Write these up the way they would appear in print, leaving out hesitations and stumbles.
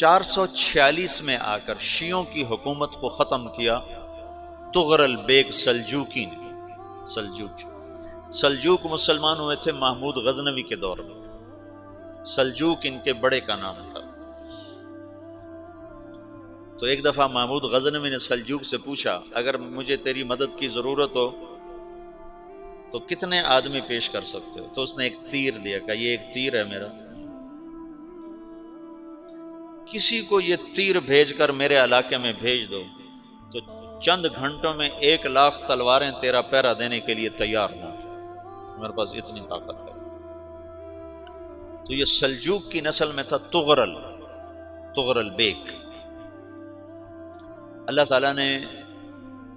446 میں آ کر شیعوں کی حکومت کو ختم کیا طغرل بیگ سلجوقی نے۔ سلجوق مسلمان ہوئے تھے محمود غزنوی کے دور میں، سلجوق ان کے بڑے کا نام تھا۔ تو ایک دفعہ محمود غزنوی نے سلجوق سے پوچھا اگر مجھے تیری مدد کی ضرورت ہو تو کتنے آدمی پیش کر سکتے ہو؟ تو اس نے ایک تیر دیا، کہا یہ ایک تیر ہے میرا، کسی کو یہ تیر بھیج کر میرے علاقے میں بھیج دو تو چند گھنٹوں میں 1,00,000 تلواریں تیرا پہرا دینے کے لیے تیار ہوں، میرے پاس اتنی طاقت ہے۔ تو یہ سلجوق کی نسل میں تھا طغرل بیگ۔ اللہ تعالیٰ نے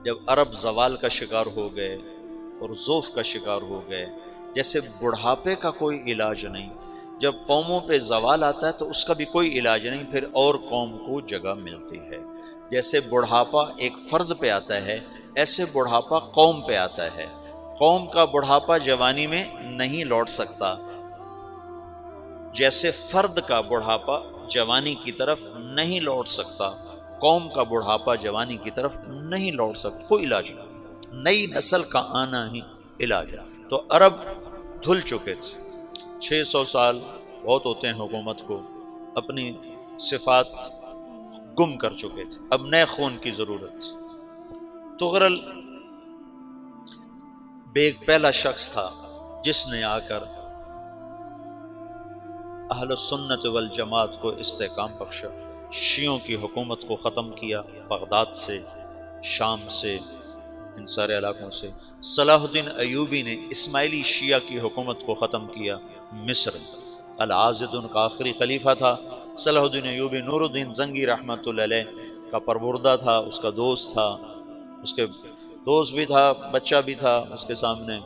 جب عرب زوال کا شکار ہو گئے اور ضعف کا شکار ہو گئے، جیسے بڑھاپے کا کوئی علاج نہیں، جب قوموں پہ زوال آتا ہے تو اس کا بھی کوئی علاج نہیں، پھر اور قوم کو جگہ ملتی ہے۔ جیسے بڑھاپا ایک فرد پہ آتا ہے، ایسے بڑھاپا قوم پہ آتا ہے۔ قوم کا بڑھاپا جوانی میں نہیں لوٹ سکتا، جیسے فرد کا بڑھاپا جوانی کی طرف نہیں لوٹ سکتا، قوم کا بڑھاپا جوانی کی طرف نہیں لوٹ سکتا، کوئی علاج نہیں، نئی نسل کا آنا ہی علاج ہے۔ تو عرب دھل چکے تھے، 600 سال بہت ہوتے ہیں حکومت کو، اپنی صفات گم کر چکے تھے، اب نئے خون کی ضرورت تھی۔ طغرل بیگ پہلا شخص تھا جس نے آ کر اہل سنت والجماعت کو استحکام بخشا، شیعوں کی حکومت کو ختم کیا، بغداد سے، شام سے، ان سارے علاقوں سے۔ صلاح الدین ایوبی نے اسماعیلی شیعہ کی حکومت کو ختم کیا، مصر۔ العاضد ان کا آخری خلیفہ تھا۔ صلاح الدین ایوبی نور الدین زنگی رحمۃ اللہ علیہ کا پروردہ تھا، اس کا دوست تھا، اس کے دوست بھی تھا، بچہ بھی تھا اس کے سامنے،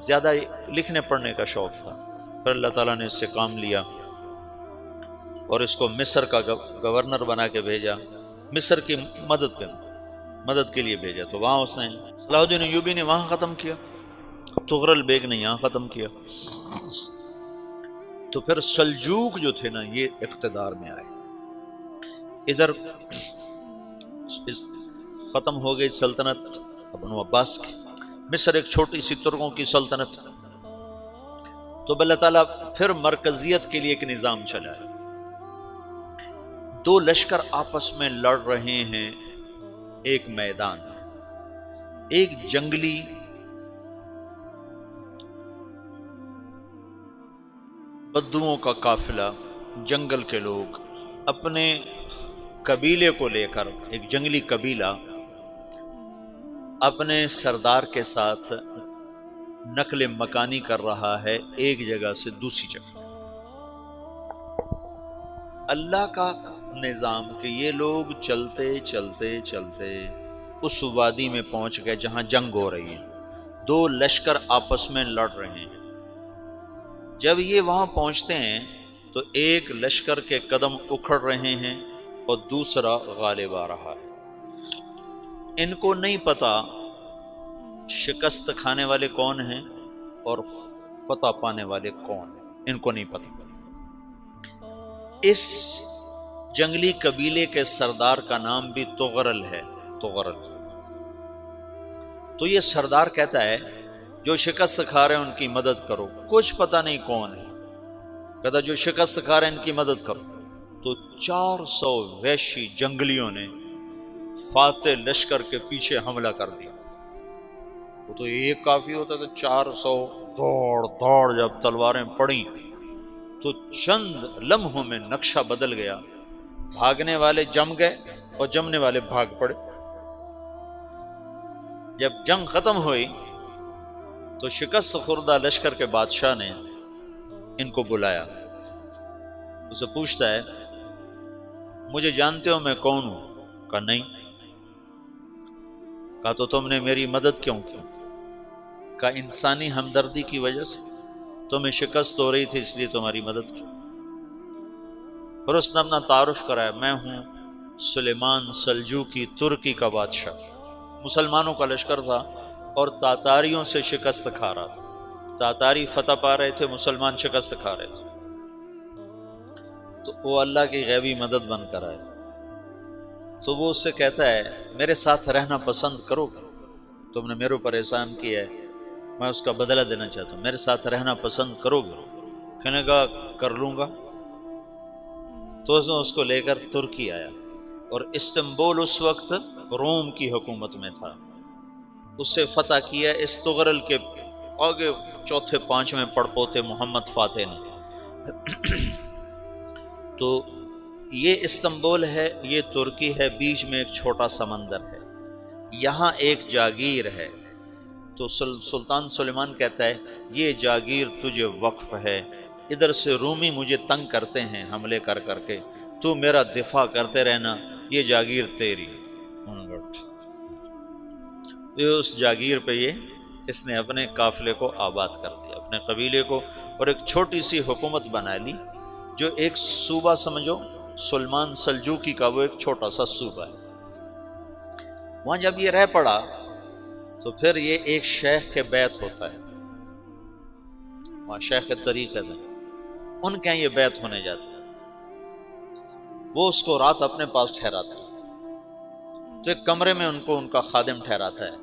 زیادہ لکھنے پڑھنے کا شوق تھا۔ پھر اللہ تعالیٰ نے اس سے کام لیا اور اس کو مصر کا گورنر بنا کے بھیجا، مصر کی مدد کے لیے بھیجا۔ تو وہاں اس نے صلاح الدین ایوبی نے وہاں ختم کیا، طغرل بیگ نے یہاں ختم کیا۔ تو پھر سلجوق جو تھے نا یہ اقتدار میں آئے، ادھر ختم ہو گئی سلطنت بنو عباس کی، مصر ایک چھوٹی سی ترکوں کی سلطنت۔ تو اللہ تعالیٰ پھر مرکزیت کے لیے ایک نظام چلایا، دو لشکر آپس میں لڑ رہے ہیں ایک میدان میں، ایک جنگلی بدوؤں کا قافلہ، جنگل کے لوگ اپنے قبیلے کو لے کر، ایک جنگلی قبیلہ اپنے سردار کے ساتھ نقل مکانی کر رہا ہے ایک جگہ سے دوسری جگہ۔ اللہ کا نظام کہ یہ لوگ چلتے چلتے چلتے اس وادی میں پہنچ گئے جہاں جنگ ہو رہی ہے، دو لشکر آپس میں لڑ رہے ہیں۔ جب یہ وہاں پہنچتے ہیں تو ایک لشکر کے قدم اکھڑ رہے ہیں اور دوسرا غالب آ رہا ہے۔ ان کو نہیں پتا شکست کھانے والے کون ہیں اور فتح پانے والے کون ہیں، ان کو نہیں پتا۔ اس جنگلی قبیلے کے سردار کا نام بھی طغرل ہے، طغرل۔ تو یہ سردار کہتا ہے جو شکست کھا رہے ہیں ان کی مدد کرو، کچھ پتہ نہیں کون ہے، کہتا جو شکست کھا رہے ہیں ان کی مدد کرو۔ تو 400 وحشی جنگلیوں نے فاتح لشکر کے پیچھے حملہ کر دیا۔ وہ تو ایک کافی ہوتا تھا، 400 دوڑ جب تلواریں پڑیں تو چند لمحوں میں نقشہ بدل گیا، بھاگنے والے جم گئے اور جمنے والے بھاگ پڑے۔ جب جنگ ختم ہوئی تو شکست خوردہ لشکر کے بادشاہ نے ان کو بلایا، اسے پوچھتا ہے مجھے جانتے ہو میں کون ہوں؟ کہا نہیں۔ کہا تو تم نے میری مدد کیوں کی؟ کہا انسانی ہمدردی کی وجہ سے، تمہیں شکست ہو رہی تھی اس لیے تمہاری مدد کی۔ پھر اس نے اپنا تعارف کرایا، میں ہوں سلیمان سلجوقی، ترکی کا بادشاہ۔ مسلمانوں کا لشکر تھا اور تاتاریوں سے شکست کھا رہا تھا، تاتاری فتح پا رہے تھے، مسلمان شکست کھا رہے تھے۔ تو وہ اللہ کی غیبی مدد بن کر آئے، تو وہ اس سے کہتا ہے میرے ساتھ رہنا پسند کرو گے؟ تم نے میرے اوپر احسان کیا ہے، میں اس کا بدلہ دینا چاہتا ہوں، میرے ساتھ رہنا پسند کرو گے؟ کہنے کا کر لوں گا۔ تو اس کو لے کر ترکی آیا، اور استنبول اس وقت روم کی حکومت میں تھا، اس سے فتح کیا اس تغرل کے آگے چوتھے پانچویں پڑپوتے محمد فاتح نے۔ تو یہ استنبول ہے، یہ ترکی ہے، بیچ میں ایک چھوٹا سمندر ہے، یہاں ایک جاگیر ہے۔ تو سلطان سلیمان کہتا ہے یہ جاگیر تجھے وقف ہے، ادھر سے رومی مجھے تنگ کرتے ہیں حملے کر کر کے، تو میرا دفاع کرتے رہنا، یہ جاگیر تیری۔ اس جاگیر پہ اس نے اپنے قافلے کو آباد کر دیا، اپنے قبیلے کو، اور ایک چھوٹی سی حکومت بنا لی، جو ایک صوبہ سمجھو سلمان سلجوقی کا، وہ ایک چھوٹا سا صوبہ ہے۔ وہاں جب یہ رہ پڑا تو پھر یہ ایک شیخ کے بیت ہوتا ہے، وہاں شیخ طریقت ہے، ان کے یہ بیت ہونے جاتا ہے، وہ اس کو رات اپنے پاس ٹھہراتا ہے، تو ایک کمرے میں ان کو ان کا خادم ٹھہراتا ہے۔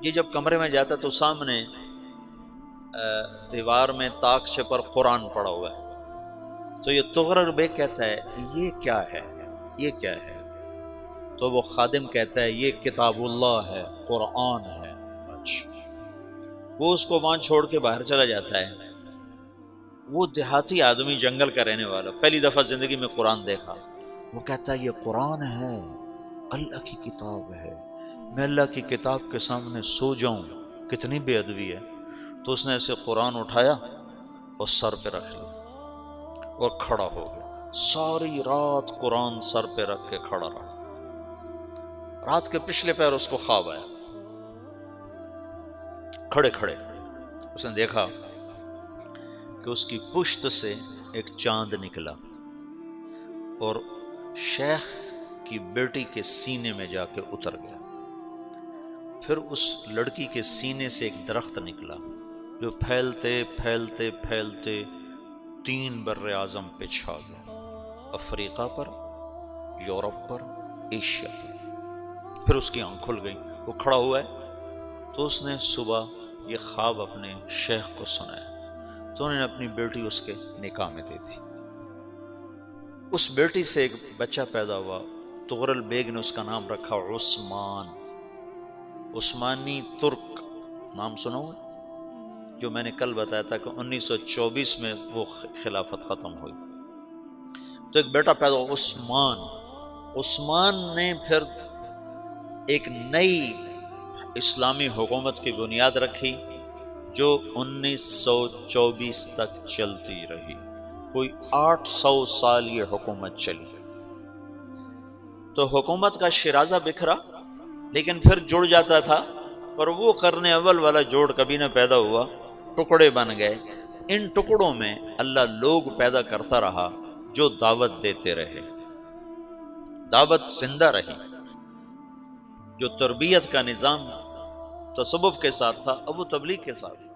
یہ جب کمرے میں جاتا ہے تو سامنے دیوار میں تاکچے پر قرآن پڑا ہوا ہے، تو یہ تغرل بیگ کہتا ہے یہ کیا ہے، یہ کیا ہے؟ تو وہ خادم کہتا ہے یہ کتاب اللہ ہے، قرآن ہے۔ اچھا، وہ اس کو وہاں چھوڑ کے باہر چلا جاتا ہے۔ وہ دیہاتی آدمی، جنگل کا رہنے والا، پہلی دفعہ زندگی میں قرآن دیکھا، وہ کہتا ہے یہ قرآن ہے، اللہ کی کتاب ہے، میں اللہ کی کتاب کے سامنے سو جاؤں، کتنی بے ادبی ہے۔ تو اس نے ایسے قرآن اٹھایا اور سر پہ رکھ لیا اور کھڑا ہو گیا، ساری رات قرآن سر پہ رکھ کے کھڑا رہا۔ رات کے پچھلے پہر اس کو خواب آیا، کھڑے کھڑے اس نے دیکھا کہ اس کی پشت سے ایک چاند نکلا اور شیخ کی بیٹی کے سینے میں جا کے اتر گیا۔ پھر اس لڑکی کے سینے سے ایک درخت نکلا جو پھیلتے پھیلتے پھیلتے 3 بر اعظم پہ چھا گیا، افریقہ پر، یورپ پر، ایشیا پر۔ پھر اس کی آنکھ کھل گئی، وہ کھڑا ہوا ہے، تو اس نے صبح یہ خواب اپنے شیخ کو سنایا، تو انہوں نے اپنی بیٹی اس کے نکاح میں دے دی۔ اس بیٹی سے ایک بچہ پیدا ہوا، تغرل بیگ نے اس کا نام رکھا عثمان، عثمانی ترک نام سنا ہوا، جو میں نے کل بتایا تھا کہ 1924 میں وہ خلافت ختم ہوئی۔ تو ایک بیٹا پیدا ہوا عثمان۔ عثمان نے پھر ایک نئی اسلامی حکومت کی بنیاد رکھی جو 1924 تک چلتی رہی، کوئی 800 سال یہ حکومت چلی۔ تو حکومت کا شیرازہ بکھرا، لیکن پھر جڑ جاتا تھا، پر وہ قرن اول والا جوڑ کبھی نہ پیدا ہوا، ٹکڑے بن گئے۔ ان ٹکڑوں میں اللہ لوگ پیدا کرتا رہا جو دعوت دیتے رہے، دعوت زندہ رہی۔ جو تربیت کا نظام تصوف کے ساتھ تھا اب وہ تبلیغ کے ساتھ ہے۔